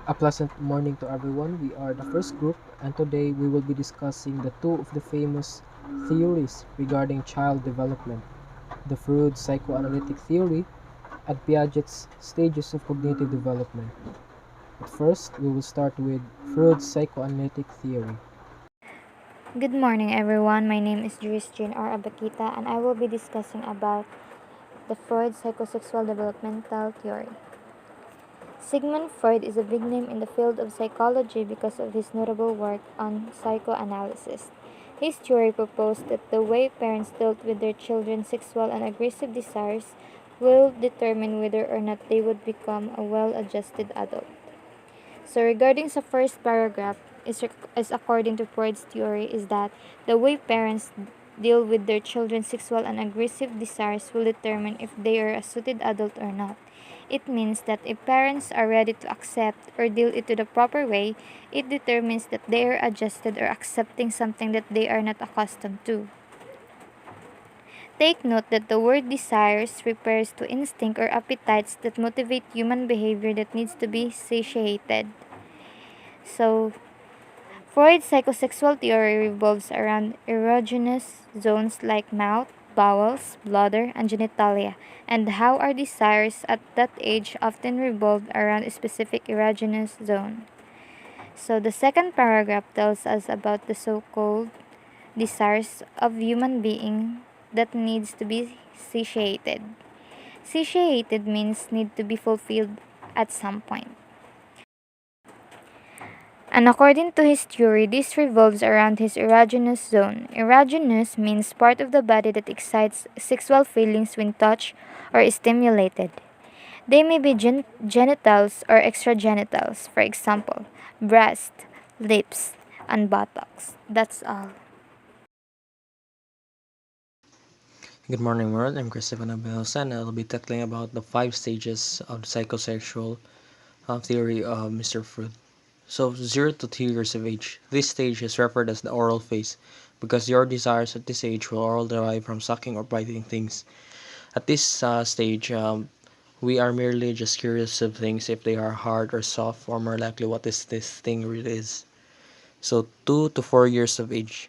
A pleasant morning to everyone. We are the first group, and today we will be discussing the two of the famous theories regarding child development, the Freud psychoanalytic theory and Piaget's stages of cognitive development. But first, we will start with Freud's psychoanalytic theory. Good morning, everyone. My name is Jane R. Abakita, and I will be discussing about the Freud psychosexual developmental theory. Sigmund Freud is a big name in the field of psychology because of his notable work on psychoanalysis. His theory proposed that the way parents dealt with their children's sexual and aggressive desires will determine whether or not they would become a well-adjusted adult. So regarding the first paragraph, is according to Freud's theory is that the way parents deal with their children's sexual and aggressive desires will determine if they are a suited adult or not. It means that if parents are ready to accept or deal it to the proper way, it determines that they are adjusted or accepting something that they are not accustomed to. Take note that the word desires refers to instinct or appetites that motivate human behavior that needs to be satiated. So, Freud's psychosexual theory revolves around erogenous zones like mouth, bowels, bladder, and genitalia, and how our desires at that age often revolve around a specific erogenous zone. So, the second paragraph tells us about the so-called desires of human being that needs to be satiated. Satiated means need to be fulfilled at some point. And according to his theory, this revolves around his erogenous zone. Erogenous means part of the body that excites sexual feelings when touched or stimulated. They may be genitals or extragenitals, for example, breast, lips, and buttocks. That's all. Good morning, world. I'm Christopher Nabelosa, and I'll be tackling about the five stages of the psychosexual theory of Mr. Freud. So, 0 to 2 years of age. This stage is referred as the oral phase because your desires at this age will all derive from sucking or biting things. At this stage, we are merely just curious of things if they are hard or soft, or more likely what is this thing really is. So, 2 to 4 years of age.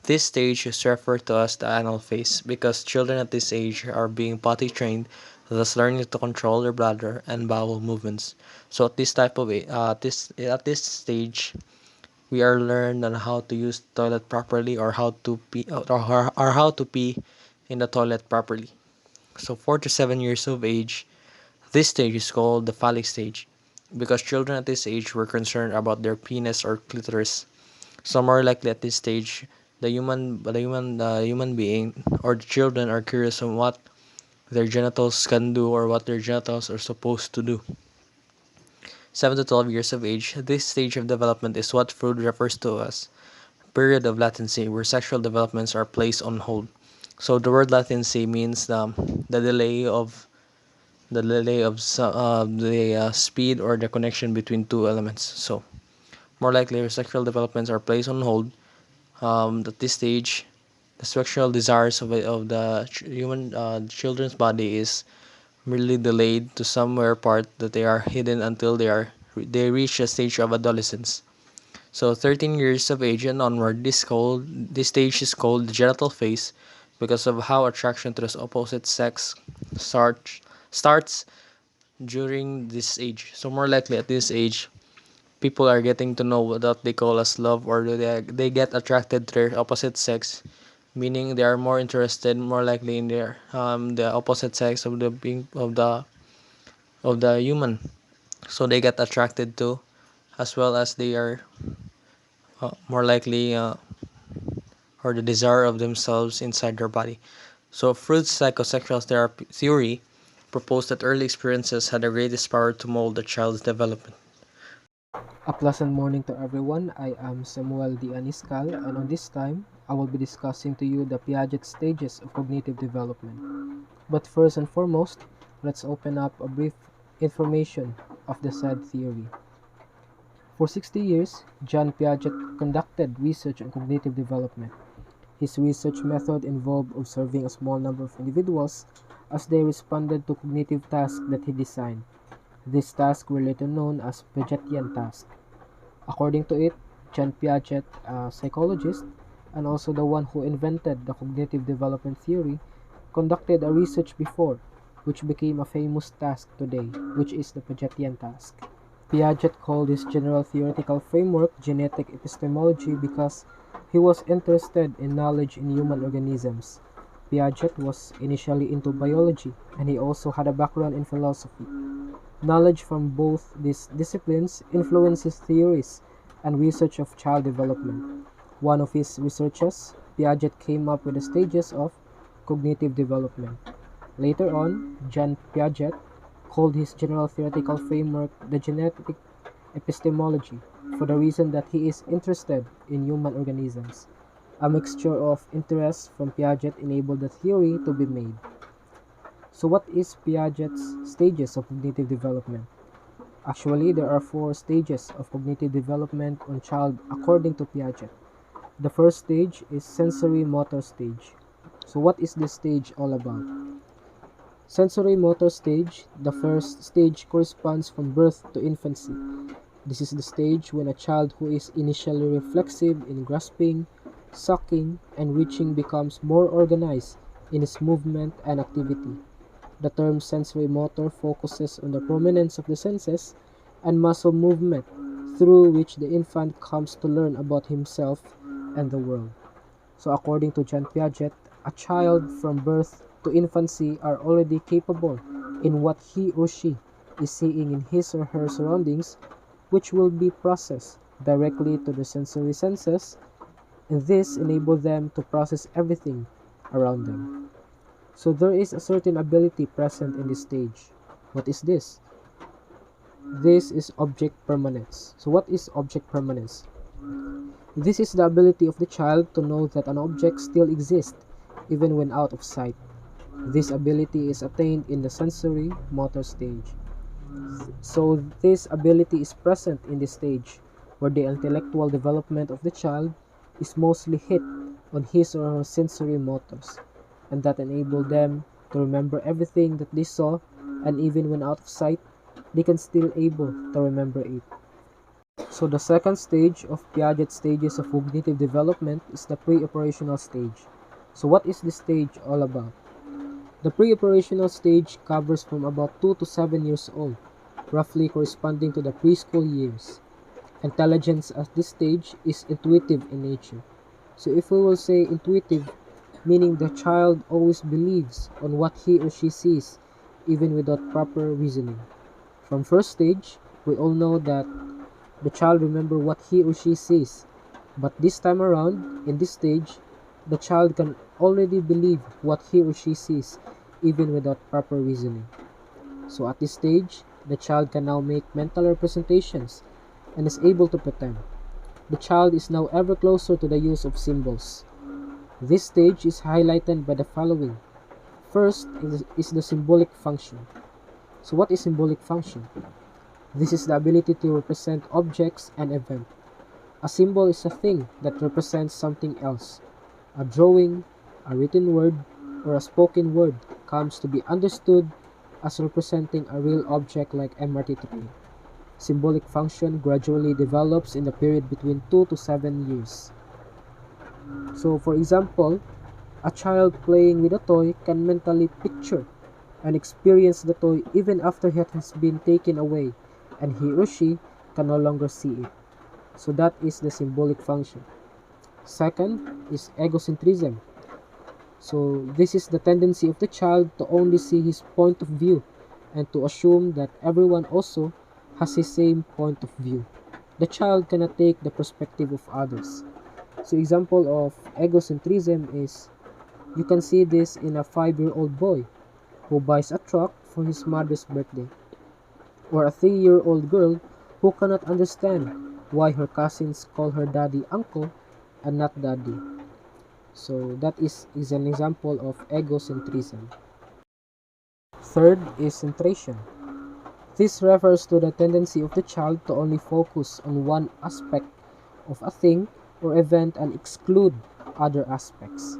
This stage is referred to as the anal phase because children at this age are being potty trained, thus learning to control their bladder and bowel movements. So at this type of at this stage, we are learned on how to use toilet properly or how to pee or how to pee in the toilet properly. So 4 to 7 years of age, this stage is called the phallic stage because children at this age were concerned about their penis or clitoris. So more likely at this stage, the human being or the children are curious on what their genitals can do or what their genitals are supposed to do. 7 to 12 years of age, this stage of development is what Freud refers to as period of latency, where sexual developments are placed on hold. So the word latency means the delay of the speed or the connection between two elements. So more likely, where sexual developments are placed on hold. At this stage, the sexual desires of the human children's body is merely delayed to somewhere part that they are hidden until they reach a stage of adolescence. So 13 years of age and onward, this stage is called the genital phase because of how attraction to the opposite sex starts during this age. So more likely at this age, people are getting to know what they call as love, or they get attracted to their opposite sex, meaning they are more interested, more likely in their the opposite sex of the being of the human. So they get attracted to, as well as they are more likely or the desire of themselves inside their body. So Freud's psychosexual therapy theory proposed that early experiences had the greatest power to mold a child's development. A pleasant morning to everyone. I am Samuel D. Aniscal, and on this time, I will be discussing to you the Piaget stages of cognitive development. But first and foremost, let's open up a brief information of the said theory. For 60 years, John Piaget conducted research on cognitive development. His research method involved observing a small number of individuals as they responded to cognitive tasks that he designed. These tasks were later known as Piagetian tasks. According to it, John Piaget, a psychologist, and also the one who invented the cognitive development theory, conducted a research before, which became a famous task today, which is the Piagetian task. Piaget called his general theoretical framework genetic epistemology because he was interested in knowledge in human organisms. Piaget was initially into biology, and he also had a background in philosophy. Knowledge from both these disciplines influences theories and research of child development. One of his researches, Piaget came up with the stages of cognitive development. Later on, John Piaget called his general theoretical framework the genetic epistemology for the reason that he is interested in human organisms. A mixture of interests from Piaget enabled the theory to be made. So what is Piaget's stages of cognitive development? Actually, there are 4 stages of cognitive development on child according to Piaget. The first stage is sensory motor stage. So what is this stage all about? Sensory motor stage, the first stage corresponds from birth to infancy. This is the stage when a child who is initially reflexive in grasping, sucking, and reaching becomes more organized in his movement and activity. The term sensory motor focuses on the prominence of the senses and muscle movement through which the infant comes to learn about himself and the world. So according to John Piaget, a child from birth to infancy are already capable in what he or she is seeing in his or her surroundings, which will be processed directly to the sensory senses, and this enables them to process everything around them. So there is a certain ability present in this stage. What is this? This is object permanence. So what is object permanence? This is the ability of the child to know that an object still exists even when out of sight. This ability is attained in the sensory motor stage. So this ability is present in this stage where the intellectual development of the child is mostly hit on his or her sensory motors, and that enable them to remember everything that they saw, and even when out of sight, they can still able to remember it. So the second stage of Piaget's stages of cognitive development is the pre-operational stage. So what is this stage all about? The pre-operational stage covers from about 2 to 7 years old, roughly corresponding to the preschool years. Intelligence at this stage is intuitive in nature. So if we will say intuitive, meaning the child always believes on what he or she sees, even without proper reasoning. From first stage, we all know that the child remember what he or she sees, but this time around, in this stage, the child can already believe what he or she sees, even without proper reasoning. So at this stage, the child can now make mental representations and is able to pretend. The child is now ever closer to the use of symbols. This stage is highlighted by the following. First is the symbolic function. So what is symbolic function? This is the ability to represent objects and events. A symbol is a thing that represents something else. A drawing, a written word, or a spoken word comes to be understood as representing a real object like MRT train. Symbolic function gradually develops in the period between 2 to 7 years. So for example, a child playing with a toy can mentally picture and experience the toy even after it has been taken away and he or she can no longer see it. So that is the symbolic function. Second is egocentrism. So this is the tendency of the child to only see his point of view and to assume that everyone also has the same point of view. The child cannot take the perspective of others. So example of egocentrism is, you can see this in a 5-year-old boy who buys a truck for his mother's birthday, or a 3-year-old girl who cannot understand why her cousins call her daddy uncle and not daddy. So that is an example of egocentrism. Third is centration. This refers to the tendency of the child to only focus on one aspect of a thing or event and exclude other aspects.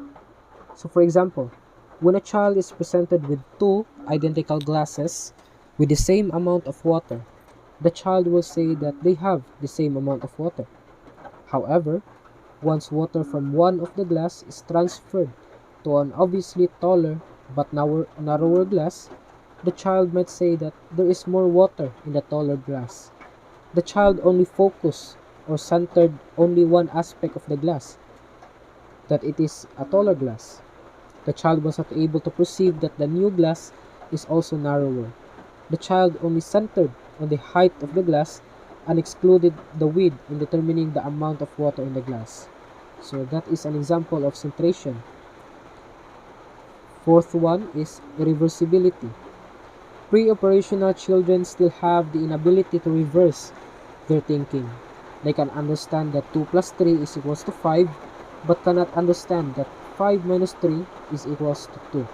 So for example, when a child is presented with 2 identical glasses, with the same amount of water, the child will say that they have the same amount of water. However, once water from one of the glass is transferred to an obviously taller but narrower glass, the child might say that there is more water in the taller glass. The child only focused or centered only one aspect of the glass, that it is a taller glass. The child was not able to perceive that the new glass is also narrower. The child only centered on the height of the glass and excluded the width in determining the amount of water in the glass. So that is an example of centration. Fourth one is irreversibility. Pre-operational children still have the inability to reverse their thinking. They can understand that 2 plus 3 is equals to 5, but cannot understand that 5 minus 3 is equals to 2.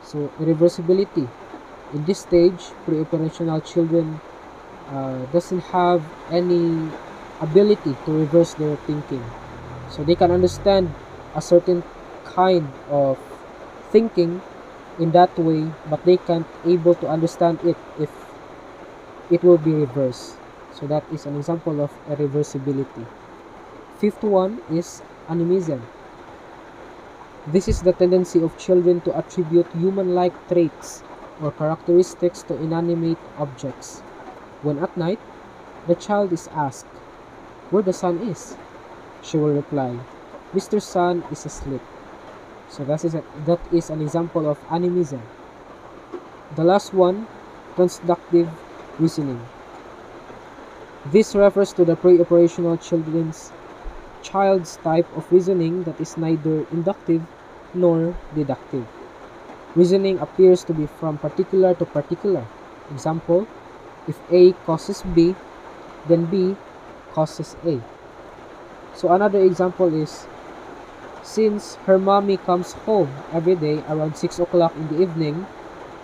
So irreversibility. In this stage, pre-operational children doesn't have any ability to reverse their thinking. So they can understand a certain kind of thinking in that way, but they can't able to understand it if it will be reversed. So that is an example of irreversibility. Fifth one is animism. This is the tendency of children to attribute human-like traits or characteristics to inanimate objects. When at night, the child is asked where the sun is. She will reply, Mr. Sun is asleep. So that is an example of animism. The last one, transductive reasoning. This refers to the pre-operational child's type of reasoning that is neither inductive nor deductive. Reasoning appears to be from particular to particular. Example, if A causes B, then B causes A. So another example is, since her mommy comes home every day around 6 o'clock in the evening,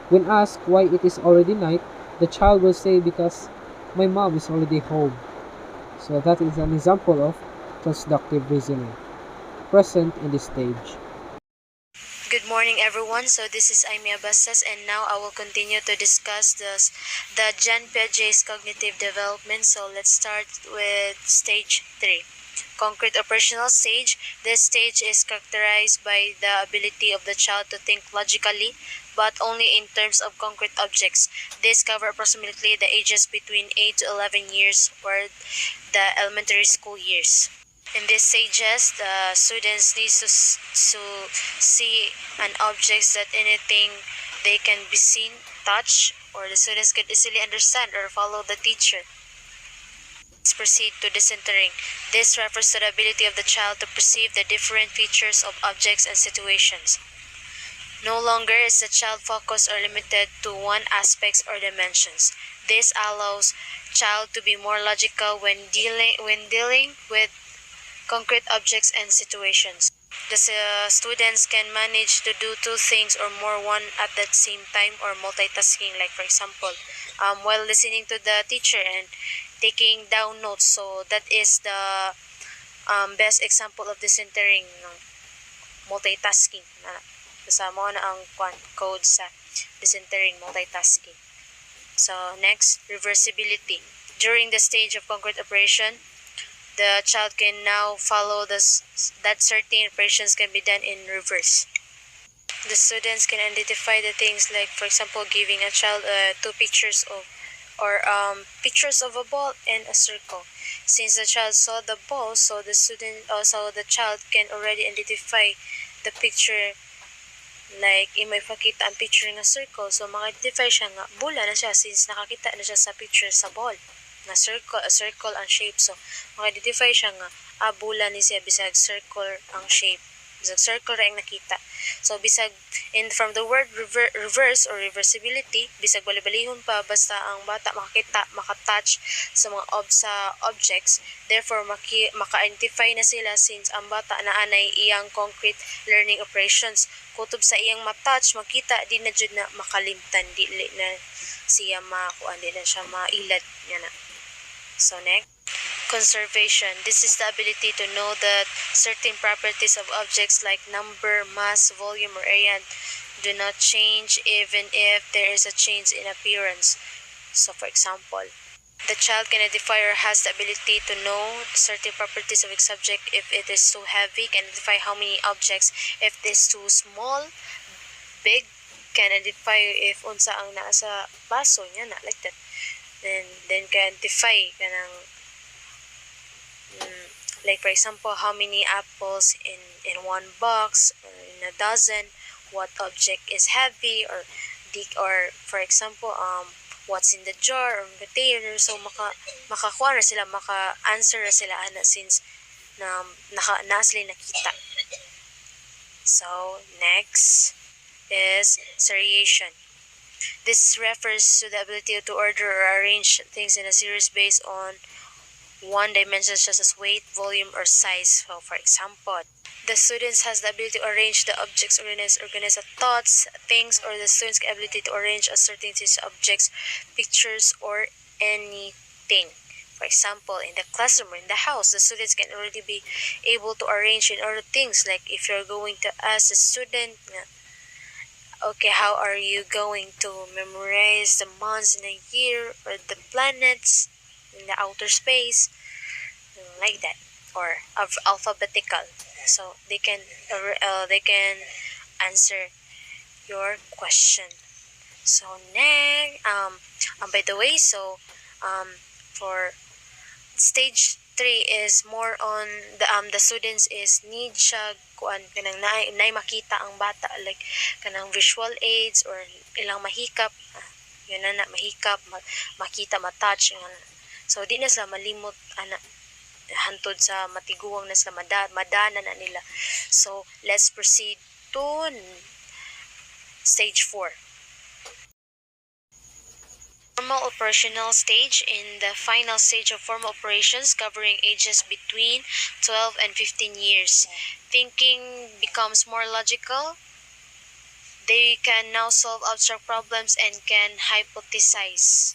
when asked why it is already night, the child will say because my mom is already home. So that is an example of transductive reasoning present in this stage. Good morning, everyone. So this is Aimee Bastas, and now I will continue to discuss the Jean Piaget's cognitive development. So let's start with stage 3. Concrete operational stage. This stage is characterized by the ability of the child to think logically, but only in terms of concrete objects. This covers approximately the ages between 8 to 11 years, or the elementary school years. In these stages, the students need to see an objects that anything they can be seen, touch, or the students could easily understand or follow the teacher. Let's proceed to decentering. This refers to the ability of the child to perceive the different features of objects and situations. No longer is the child focused or limited to one aspect or dimensions. This allows child to be more logical when dealing with concrete objects and situations. The students can manage to do two things or more one at the same time, or multitasking, like for example, while listening to the teacher and taking down notes. So that is the best example of decentering, multitasking. Kasama na ang code sa decentering, multitasking. So next, reversibility. During the stage of concrete operation, the child can now follow that certain operations can be done in reverse. The students can identify the things, like for example, giving a child two pictures of pictures of a ball and a circle. Since the child saw the ball, so the child can already identify the picture. Like, may pakita ang picture ng circle, so maka-identify siya nga bula na siya since nakakita na siya sa picture sa ball na circle ang shape. So maka-identify siya nga bula ni siya bisag circle ang shape, bisag circle ra ang nakita. So bisag from the word reverse or reversibility, bisag balibalihon pa, basta ang bata makakita, makatouch sa mga objects, therefore maka-identify na sila since ang bata naanay iyang concrete learning operations. Kutob sa iyang matouch, makita, di na jud na makalimtan, di na siya di na siya mailad nga na. So next, conservation. This is the ability to know that certain properties of objects like number, mass, volume, or area do not change even if there is a change in appearance. So, for example, the child can identify or has the ability to know certain properties of a subject if it is too heavy, can identify how many objects if it is too small, big, can identify if unsa ang naa sa baso niya na like that. Then can identify kanang like for example how many apples in one box or in a dozen, what object is heavy or or for example what's in the jar or container. So makakuha na sila, maka-answer na sila ana since na sila nakita. So next is seriation. This refers to the ability to order or arrange things in a series based on one dimension such as weight, volume, or size. So, for example, the students has the ability to arrange the objects, organize the thoughts, things, or the students' ability to arrange a certain things, objects, pictures, or anything. For example, in the classroom or in the house, the students can already be able to arrange in other things. Like if you're going to ask a student, okay, how are you going to memorize the months in a year or the planets in the outer space, like that, or of alphabetical. So they can answer your question. So next, by the way, so for stage 3 is more on the students is need siya kuan kanang naay makita ang bata, like kanang visual aids or ilang mahikap, yun na mahikap, makita, matouch nga. So di na sila malimot ana hantod sa matiguang na sila madana na nila. So let's proceed to stage 4. Formal operational stage. In the final stage of formal operations covering ages between 12 and 15 years, thinking becomes more logical. They can now solve abstract problems and can hypothesize.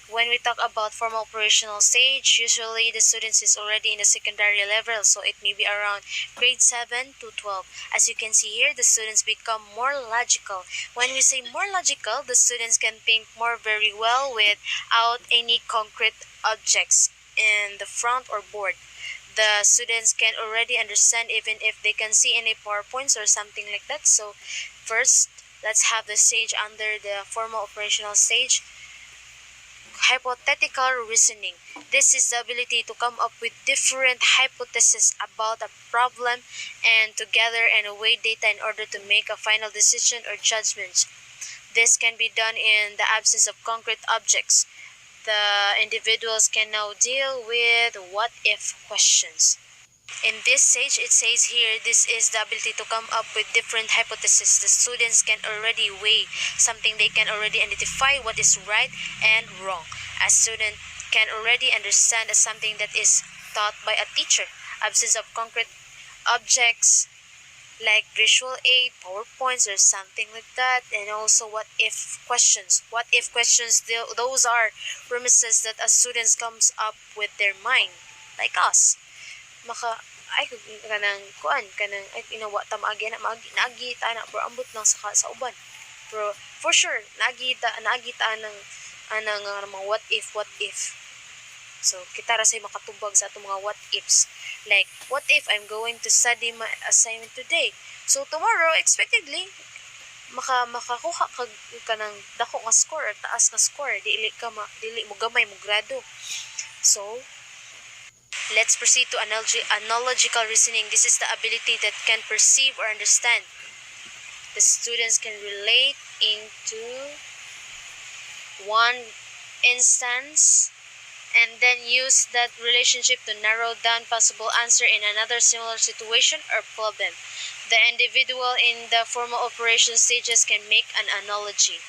When we talk about formal operational stage, usually the students is already in the secondary level, so it may be around grade 7 to 12. As you can see here, the students become more logical. When we say more logical, the students can think more very well without any concrete objects in the front or board. The students can already understand even if they can see any PowerPoints or something like that. So first, let's have the stage under the formal operational stage. Hypothetical reasoning. This is the ability to come up with different hypotheses about a problem and to gather and weigh data in order to make a final decision or judgment. This can be done in the absence of concrete objects. The individuals can now deal with what-if questions. In this stage, it says here, this is the ability to come up with different hypotheses. The students can already weigh something, they can already identify what is right and wrong. A student can already understand something that is taught by a teacher. Absence of concrete objects like visual aid, PowerPoints, or something like that, and also what-if questions. What-if questions, those are premises that a student comes up with their mind, like us. Ay kanang kuan kanang ay inawa ta maagi ta na pero ambot lang sa uban, pero for sure naagi ta ng anang mga what if. So kita ra say makatubag sa atong mga what ifs, like what if I'm going to study my assignment today, so tomorrow expectedly makakuha kag kanang dako nga score or taas nga score, dili mo gamay mo grado. So let's proceed to analogical reasoning. This is the ability that can perceive or understand. The students can relate into one instance and then use that relationship to narrow down possible answer in another similar situation or problem. The individual in the formal operation stages can make an analogy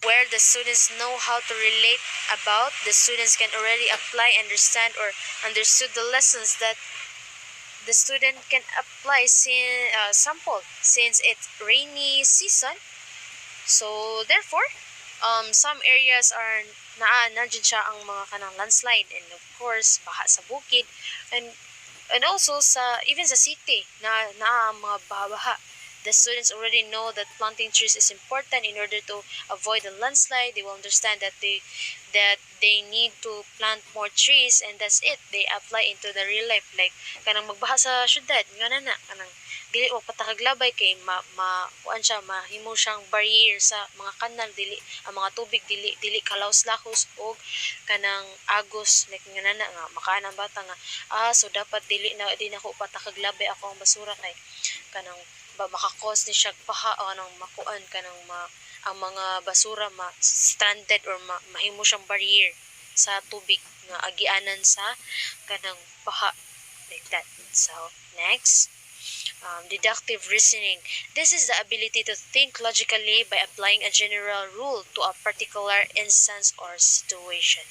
where the students know how to relate about. The students can already apply, understand, or understood the lessons that the student can apply since it's rainy season. So therefore, some areas are nandiyan siya ang mga kanang landslide, and of course baha sa bukid, and also sa even sa city na mga baha. the students already know that planting trees is important in order to avoid the landslide. They will understand that they need to plant more trees, and that's it. They apply into the real life, like kanang magbaha sa syudad nga na kanang dili mo patakaglabay kay kuan siya, mahimo siyang barrier sa mga kanal, dili ang mga tubig dili kalaos-lahos og kanang agos, like nga nga makaan ang bata nga so dapat dili na di na ko patakaglabay ako ang basura kay kanang makakos ni siya paha o anong makuan kanang ang mga basura stranded or mahimo siyang barrier sa tubig nga agianan sa kanang paha, like that. So next, deductive reasoning. This is the ability to think logically by applying a general rule to a particular instance or situation.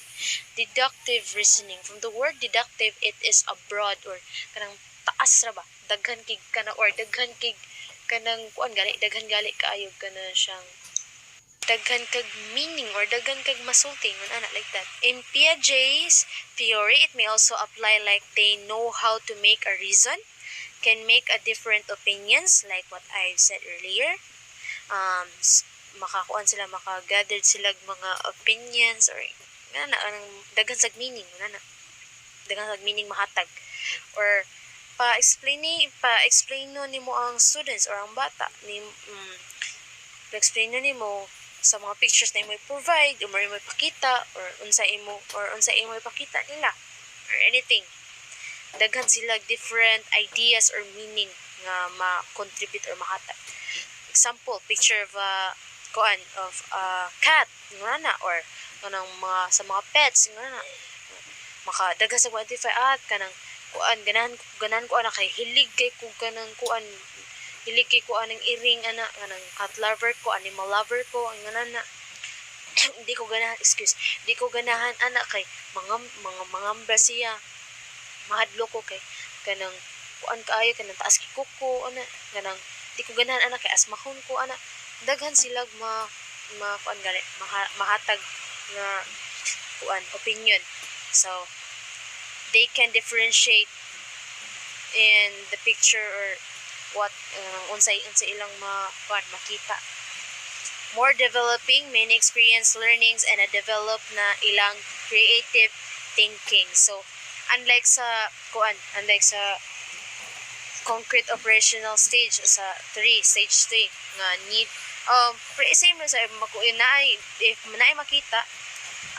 Deductive reasoning. From the word deductive, it is a broad or kanang taas ra ba? Daghan kig kana or daghan kig kanang kuan gali, daghan gali kaayo kana siyang daghan kag meaning or daghan kag masulti ana like that. In Piaget's theory, it may also apply like they know how to make a reason, can make a different opinions like what I said earlier. Makakuan sila, makagathered sila mga opinions or anang daghan sag meaning ana. Daghan sag meaning mahatag or pa-explain no nimo ang students or ang bata ni pa-explain no nimo sa mga pictures na imo provide or imo ipakita or unsa imo ipakita nila or anything. Daghan sila different ideas or meaning nga ma-contribute or mahatag. Example, picture of a cat nga or kanang mga sa mga pets nga makadaghan sa identify at kanang kuan ganahan ko ana kay hilig kay ko kanang kuan hilig kay ko anang iring ana kanang cat lover ko, animal lover ko ang ana di ko ganahan ana kay mangamba siya, mahadlo ko kay kanang kuan kaayo kanang taas kay kuko ana kanang di ko ganahan ana kay asmahon ko ana. Daghan sila kuan gali mahatag nga kuan opinion. So they can differentiate in the picture or what unsay ilang makita. More developing, many experience learnings and a develop na ilang creative thinking. So unlike sa concrete operational stage sa stage 3 nga need same na sa if naay makita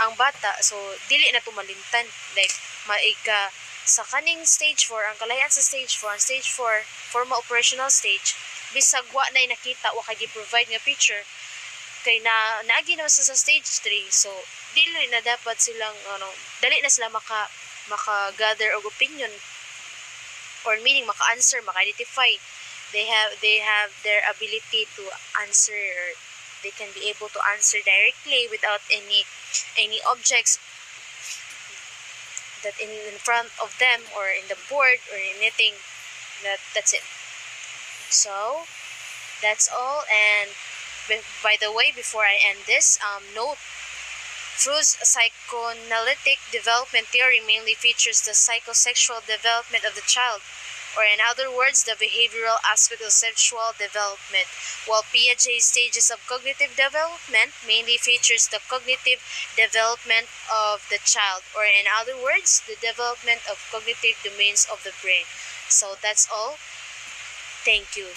ang bata, so dili na tumalimtan like maiga sa kaning stage 4 ang kalayan sa stage 4 ang stage 4 formal operational stage bisag wa na nakita wa kay provide nga picture kay naagi na sa stage 3, so dili na dapat silang dali na sila maka-gather og opinion or meaning maka-answer, maka-identify. They have their ability to answer, or they can be able to answer directly without any objects that in front of them or in the board or anything. That's it. So that's all. And by the way, before I end this, note Freud's psychoanalytic development theory mainly features the psychosexual development of the child, or in other words, the behavioral aspect of sexual development, while Piaget's stages of cognitive development mainly features the cognitive development of the child, or in other words, the development of cognitive domains of the brain. So that's all. Thank you.